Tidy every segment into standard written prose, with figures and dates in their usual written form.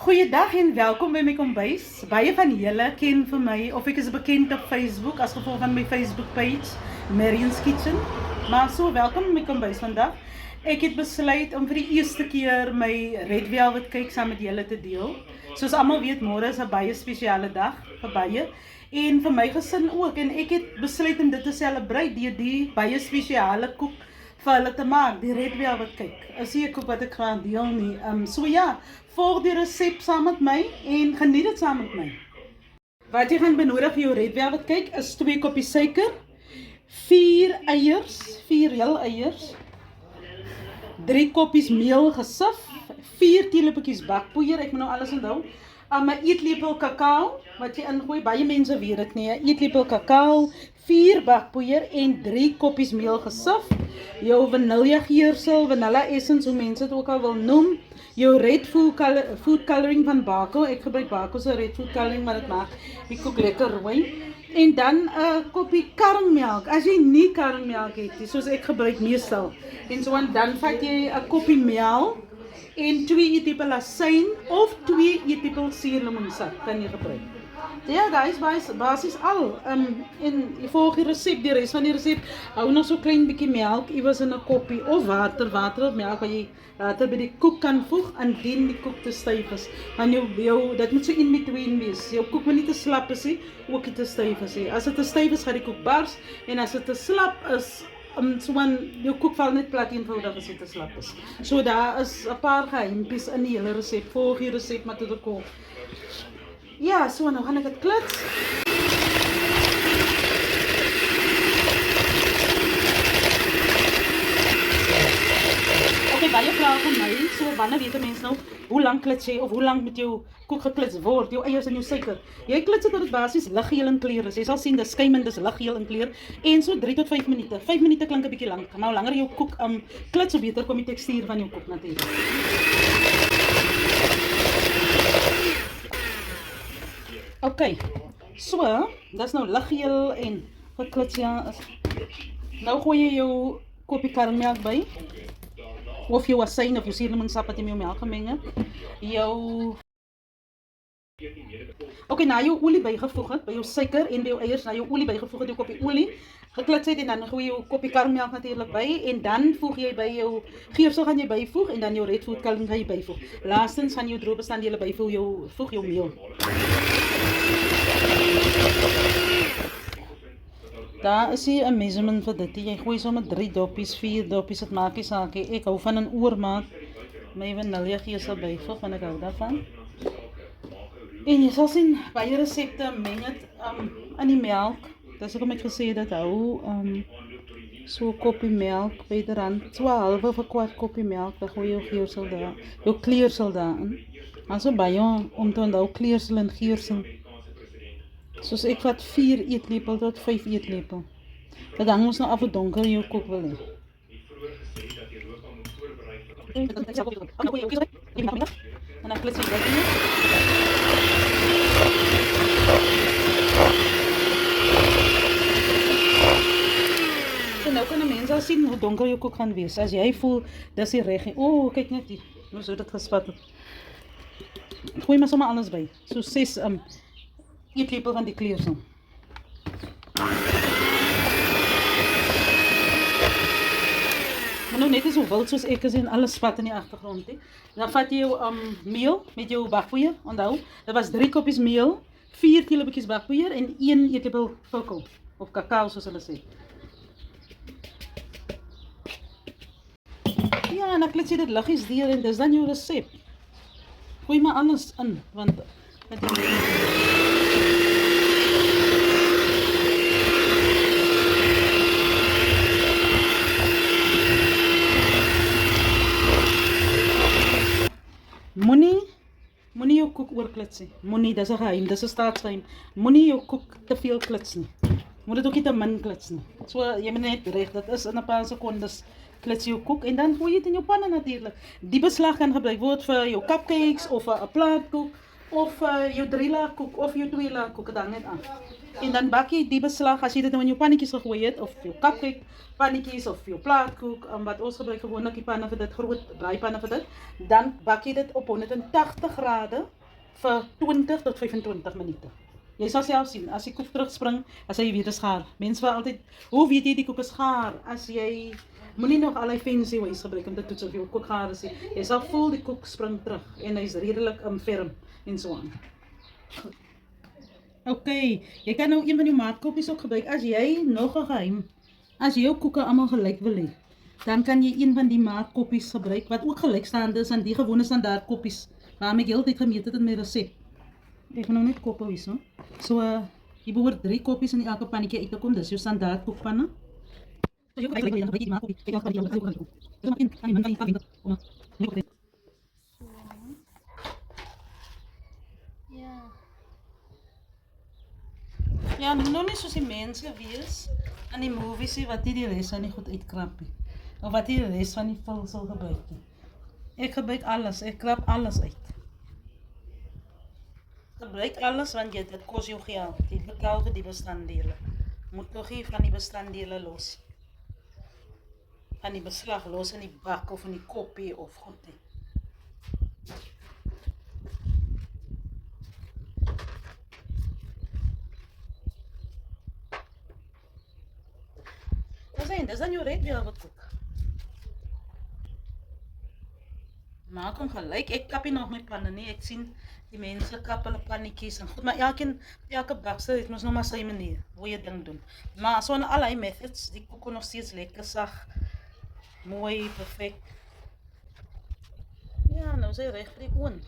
Goeiedag en welkom by my kombuis. Baie van julle ken vir my of ek is bekend op Facebook as gevolg van my Facebook page Marion's Kitchen. Maar so welkom in my kombuis vandag. Ek het besluit om vir die eerste keer my Red Velvet cake saam met julle te deel. Soos almal weet, môre is 'n baie spesiale dag vir baie en vir my gesin ook en ek het besluit om dit te celebrate deur die baie spesiale koek vir hulle te maak, die Red Velvet cake. Is nie 'n koek wat ek gaan deel nie. So ja, volg die resep saam met my en geniet dit saam met my. Wat jy gaan benodig vir jou Red Velvet cake is 2 koppies suiker, 4 eiers, 4 heel eiers, 3 koppies meel gesif, 4 teelepeltjies bakpoeier, ek moet nou alles onthou, 'n eetlepel kakao, wat jy ingooi, baie mense weet dit nie, 'n eetlepel kakao, 4 bakpoeier en 3 koppies meel gesif, jou vanilla geursel, vanilla essence, hoe mense dit ook al wil noem, jou red food coloring van Bako, ek gebruik Bako se red food coloring, maar dit maak die koek lekker rooi, en dan 'n koppie karmmelk, as jy nie karmmelk het nie, soos ek gebruik meestal, en so dan vat jy 'n koppie melk, en 2 eetlepel asyn, of 2 eetlepel suurlemoensap, kan jy gebruik. Ja guys, basis al, en jy volg die resep, die res van die resep, hou nog so klein bietjie melk, iewers in 'n koppie, of water of melk, wat jy later by die koek kan voeg, indien die koek te styf is, want dit moet so in between wees, jou koek moet nie te slap is nie, ook nie te styf is nie, as dit te styf is, gaan die koek bars, en as dit te slap is, jou koek val net plat eenvoudig as dit te slap is. So daar is 'n paar geheimpies in die hele resep, volg die resep maar tot die kom. Ja, so nou gaan ek dit klits. Okay, baie vrae van my, so wanneer weet 'n mens nou, hoe lank klits jy, of hoe lank moet jou koek geklits word, jou eiers en jou suiker. Jy klits dit tot dit basies liggeel in kleur is, jy sal sien, dis skuimend, dis liggeel in kleur, en so 3 tot 5 minute, 5 minute klink 'n bietjie lank, maar hoe langer jou koek klits, hoe beter kom die tekstuur van jou koek natuurlik. Okay, so, dis nou liggeel en geklits, ja. Nou gooi jy jou koppie karmmelk by, of jou asyn of jou suurlemoensap wat jy met jou melk gemeng het. Okay, na jou olie bygevoeg het, by jou suiker en by jou eiers, na jou olie bygevoeg het, jou koppie olie, geklits het, en dan gooi jy jou koppie karmmelk natuurlik by, en dan voeg jy by jou geursel gaan jy byvoeg, en dan jou red food coloring gaan jy byvoeg. Laastens gaan jou droë bestanddele byvoeg, voeg jou meel. Daar is hier 'n measurement vir dit, jy gooi sommer 3 doppies, 4 doppies, dit maak nie saak nie, ek hou van 'n oormaat, my vanilla geursel byvoeg, want ek hou daarvan. En jy sal sien, baie resepte meng dit in die melk, dis hoekom ek gesê dat hou so 'n koppie melk by die rand, so 'n halwe of 'n kwart koppie melk, dan gooi jy jou geursel daar, jou kleursel daarin, also baie om te onthou kleursel en geursel. Soos ek vat 4 eetlepel tot 5 eetlepel. Dit hang ons nou af hoe donker jou koek wil hê. En dan klits jy dit in. En nou kan 'n mens al sien hoe donker jou koek gaan wees. As jy voel, dis die reg. Kyk net hier. Nou so dit gespat het. Gooi maar sommer alles by. So 6 eetlepel van die kleursel. Maar nou net so wild soos ek is en alles spat in die agtergrond, hè. Dan vat jy jou meel met jou bakpoeier, onthou, dit was 3 koppies meel, 4 teelepeltjies bakpoeier en 1 eetlepel kokos of kakao soos hulle sê. Ja, en dan klits jy dit liggies deur en dis dan jou resep. Gooi maar alles in, want moenie jou koek oorklits nie. Moenie, dis 'n geheim, dis 'n staatsgeheim. Moenie jou koek te veel klits nie. Moet dit ook nie te min klits nie. So jy moet net reg, dit is in 'n paar sekondes klits jou koek en dan gooi jy dit in jou panne natuurlik. Die beslag kan gebruik word vir jou cupcakes of 'n plaatkoek of jou 3-laag koek of jou 2-laag koek, dit hang net af. En dan bak jy die beslag as jy dit nou in jou pannetjies gegooi het of jou cupcake pannetjies of jou plaatkoek, wat ons gebruik gewoonlik die panne vir dit, groot braaipanne vir dit, dan bak jy dit op 180 grade vir 20 tot 25 minute. Jy sal self sien, as die koek terugspring, as jy weet is gaar. Mense wil altyd, hoe weet jy die koek is gaar? As jy moenie nog allerlei fancy ways gebruik om dit toets of jou koek gaar is. Jy sal voel die koek spring terug en hy's redelik ferm en so aan. Ok, jy kan nou een van jou maatkoppies ook gebruik. As jy nog 'n geheim, as jy jou koeke allemaal gelyk wil hê, dan kan jy een van die maatkoppies gebruik wat ook gelykstaande is aan die gewone standaard koppies waarmee ek heeltyd gemeet het in my resep. Ek gaan nou net koppe hier so. So jy behoort 3 koppies in elke pannetjie uit te kom. Dis jou standaard koekpanne. So jy gebruik die maatkoppie. Ek gaan dit ook doen. Dis maar in die man van die Ja, nou nie soos die mense wees aan die movies wat nie die res van die goed uitkrap nie. Of wat die res van die vulsel gebruik nie. Ek gebruik alles, ek krap alles uit. Gebruik alles want dit kos jou geld. Jy betaal vir die bestanddele. Moet nog nie van die bestanddele los. Van die beslag los in die bak of in die koppie of goed nie. Dis dan jou red velvet koek. Maak hom gelyk, ek kap nie nog my panne nie, ek sien die mense kap hulle pannetjies en goed, maar elke bakster het mos nog maar sy manier, hoe jy ding doen. Maar so in allerlei methods, die koek nog steeds lekker sag, mooi, perfect. Ja, nou is hy reg vir die oond.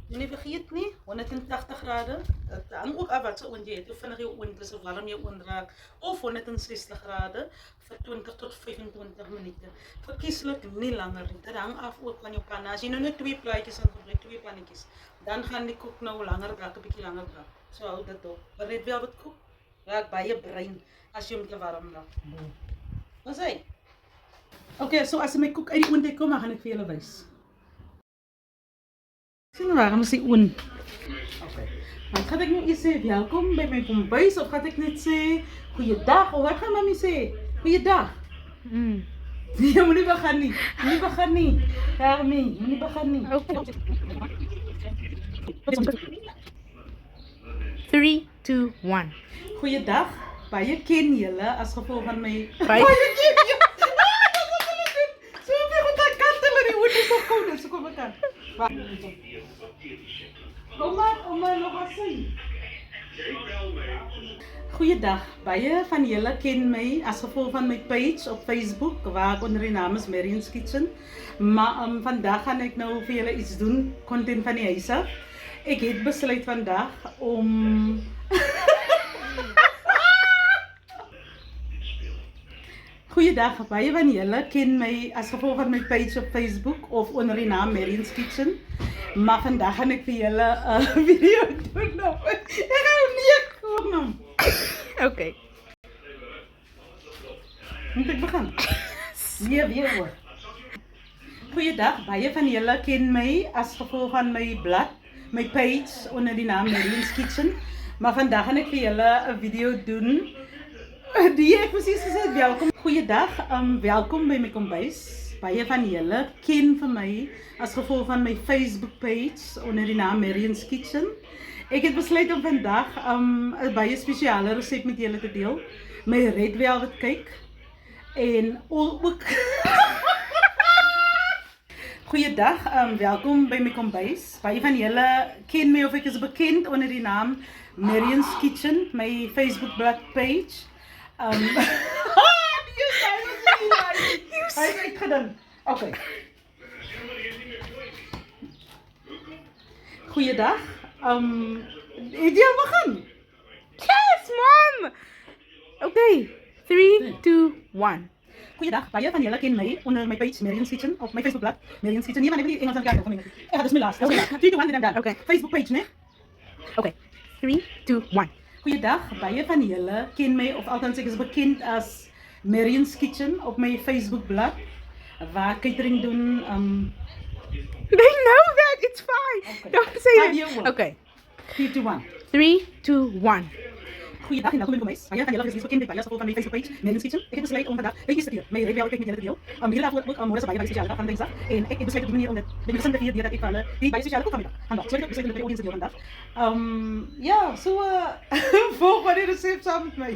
Moenie vergeet nie, 180 grade, dit hang ook af wat so oond jy het, hoe vinnig jou oond is, of warm jou oond raak, of 160 grade vir 20 tot 25 minute. Verkieslik nie langer nie, dit hang af ook van jou panne. As jy nou net 2 plaatjies in gebruik, 2 pannetjies, dan gaan die koek nou langer raak, 'n bietjie langer raak. So hou dit op. Maar red velvet koek raak baie bruin as jy hom te warm raak. Wat sê? Okay, so as my koek uit die oond uitkom, dan gaan ek vir julle wys. Sien waarom is die oond? Okay. Dan gaan ek nou eers sê welkom by my kombuis of gaan ek net sê goeiedag of wat gaan mami sê? Goeiedag. Jy moenie begin nie. Moenie begin nie. Hermie, moenie begin nie. Okay. 3, 2, 1. Goeiedag. Baie ken julle as gevolg van my Baie ken julle. So baie goed dat hulle die oond is so koud, so kom ek aan. Oma, nog wat sê? Goeiedag, baie van julle ken my as gevolg van my page op Facebook waar ek onder die naam is Marion's Kitchen. Maar vandag gaan ek nou vir julle iets doen, content van die huis af. Ek het besluit vandag om Goeiedag, baie van julle ken my as gevolg van my page op Facebook of onder die naam Marion's Kitchen. Maar vandag gaan ek vir julle 'n video doen nou. Ek gaan nie kom. Okay. Moet ek begin? Nee, weer hoor. Goeiedag, baie van julle ken my as gevolg van my blad, my page onder die naam Marion's Kitchen. Maar vandag gaan ek vir julle 'n video doen. Die ek presies gesê het, welkom. Goeiedag, welkom by my kombuis. Baie van julle ken vir my as gevolg van my Facebook page onder die naam Marion's Kitchen. Ek het besluit om vandag 'n baie spesiale resep met julle te deel. My red velvet cake en ook Goeiedag, welkom by my kombuis. Baie van julle ken my of ek is bekend onder die naam Marion's Kitchen, my Facebook blad page. Hy het uitgedink. Okay. Goeiedag. Het jy al begin? Yes, mom! Okay. 3, 2, 1. Goeiedag, baie van julle ken my onder my page Marion's Kitchen op my Facebook blad Marion's Kitchen. Nee, maar ek wil nie Engels aan kyk of nie. Ja, dis my last. 3, 2, 1 en dan. Okay. Facebook page, né? Okay. 3, 2, 1. Goeiedag, baie van julle ken my of althans ek is bekend as Marion's Kitchen op my Facebook blad waar catering doen. They know that. It's fine. Okay. Don't say Have you that. one? Okay. 3, 2, 1. 3, 2, 1. Goeiedag en welkom by my kombuis. Baie van julle is bekend by as gevolg van my Facebook page, Mary's Kitchen. Ek het besluit om vandag bytjies te deel. My rebel kyk met julle te deel. Hierdie dag ook môre is baie spesiale dag van Dinsdag en ek het besluit op die manier om dit die gesinde vier dat ek vir hulle die baie spesiale kook vandag. Vandag. So ek het besluit om dit vir die audience te deel vandag. Ja, so volg maar die resep saam met my.